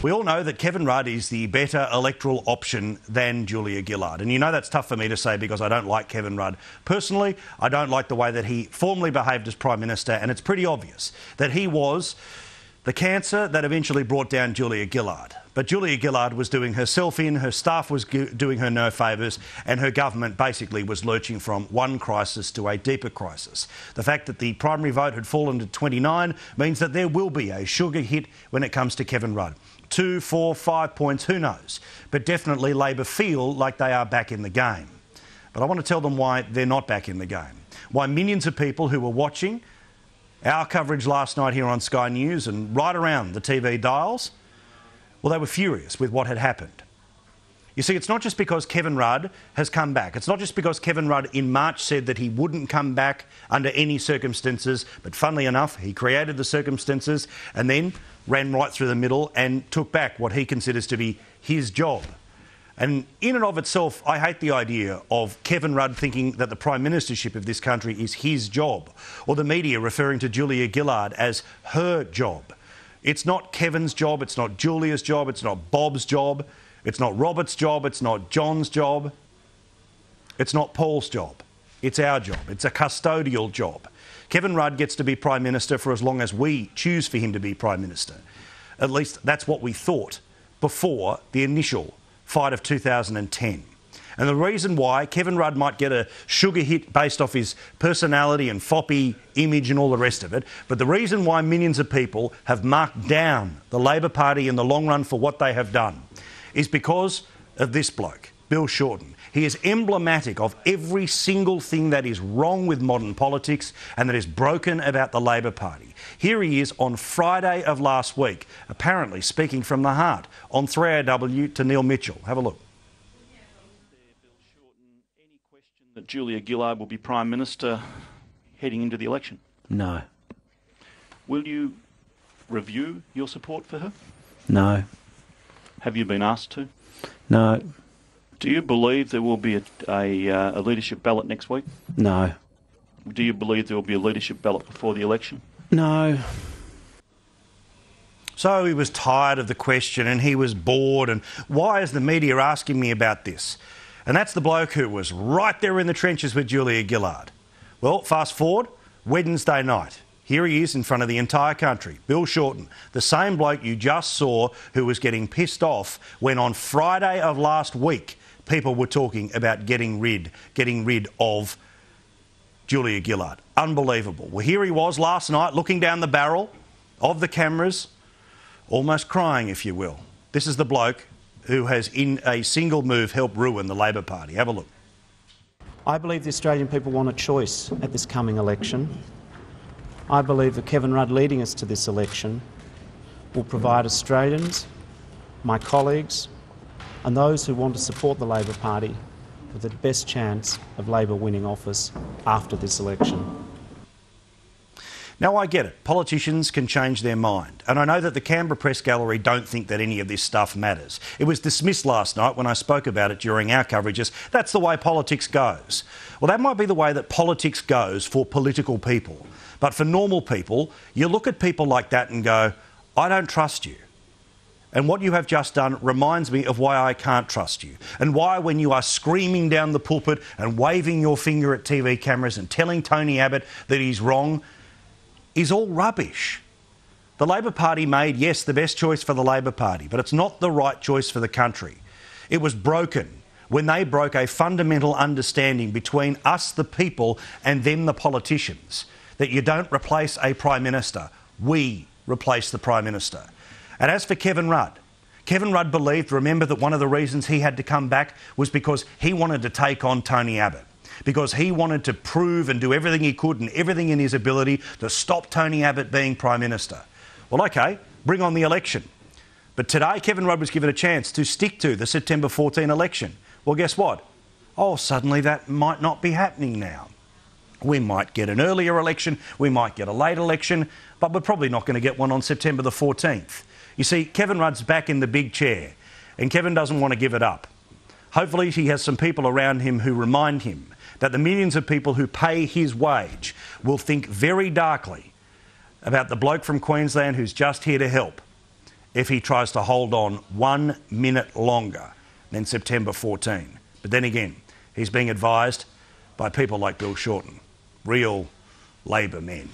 We all know that Kevin Rudd is the better electoral option than Julia Gillard. And you know that's tough for me to say because I don't like Kevin Rudd. Personally, I don't like the way that he formally behaved as Prime Minister, and it's pretty obvious that he was the cancer that eventually brought down Julia Gillard. But Julia Gillard was doing herself in, her staff was doing her no favours, and her government basically was lurching from one crisis to a deeper crisis. The fact that the primary vote had fallen to 29 means that there will be a sugar hit when it comes to Kevin Rudd. 2, 4, 5 points, who knows? But definitely Labor feel like they are back in the game. But I want to tell them why they're not back in the game. Why millions of people who were watching our coverage last night here on Sky News and right around the TV dials, well, they were furious with what had happened. You see, it's not just because Kevin Rudd has come back. It's not just because Kevin Rudd in March said that he wouldn't come back under any circumstances, but funnily enough, he created the circumstances and then ran right through the middle and took back what he considers to be his job. And in and of itself, I hate the idea of Kevin Rudd thinking that the Prime Ministership of this country is his job, or the media referring to Julia Gillard as her job. It's not Kevin's job, it's not Julia's job, it's not Bob's job, it's not Robert's job, it's not John's job, it's not Paul's job. It's our job. It's a custodial job. Kevin Rudd gets to be Prime Minister for as long as we choose for him to be Prime Minister. At least that's what we thought before the initial fight of 2010. And the reason why Kevin Rudd might get a sugar hit based off his personality and foppy image and all the rest of it, but the reason why millions of people have marked down the Labor Party in the long run for what they have done is because of this bloke, Bill Shorten. He is emblematic of every single thing that is wrong with modern politics and that is broken about the Labor Party. Here he is on Friday of last week, apparently speaking from the heart, on 3AW to Neil Mitchell. Have a look. Bill Shorten, any question that Julia Gillard will be Prime Minister heading into the election? No. Will you review your support for her? No. Have you been asked to? No. Do you believe there will be a leadership ballot next week? No. Do you believe there will be a leadership ballot before the election? No. So he was tired of the question and he was bored, and why is the media asking me about this? And that's the bloke who was right there in the trenches with Julia Gillard. Well, fast forward, Wednesday night. Here he is in front of the entire country, Bill Shorten, the same bloke you just saw who was getting pissed off when on Friday of last week people were talking about getting rid of Julia Gillard. Unbelievable. Well, here he was last night looking down the barrel of the cameras, almost crying, if you will. This is the bloke who has, in a single move, helped ruin the Labor Party. Have a look. I believe the Australian people want a choice at this coming election. I believe that Kevin Rudd leading us to this election will provide Australians, my colleagues and those who want to support the Labor Party with the best chance of Labor winning office after this election. Now, I get it. Politicians can change their mind. And I know that the Canberra Press Gallery don't think that any of this stuff matters. It was dismissed last night when I spoke about it during our coverages. That's the way politics goes. Well, that might be the way that politics goes for political people. But for normal people, you look at people like that and go, I don't trust you. And what you have just done reminds me of why I can't trust you. And why, when you are screaming down the pulpit and waving your finger at TV cameras and telling Tony Abbott that he's wrong, is all rubbish. The Labor Party made, yes, the best choice for the Labor Party, but it's not the right choice for the country. It was broken when they broke a fundamental understanding between us, the people, and them, the politicians, that you don't replace a Prime Minister. We replace the Prime Minister. And as for Kevin Rudd believed, remember, that one of the reasons he had to come back was because he wanted to take on Tony Abbott, because he wanted to prove and do everything he could and everything in his ability to stop Tony Abbott being Prime Minister. Well, OK, bring on the election. But today, Kevin Rudd was given a chance to stick to the September 14 election. Well, guess what? Oh, suddenly that might not be happening now. We might get an earlier election, we might get a late election, but we're probably not going to get one on September the 14th. You see, Kevin Rudd's back in the big chair, and Kevin doesn't want to give it up. Hopefully he has some people around him who remind him that the millions of people who pay his wage will think very darkly about the bloke from Queensland who's just here to help, if he tries to hold on 1 minute longer than September 14. But then again, he's being advised by people like Bill Shorten, real Labor men.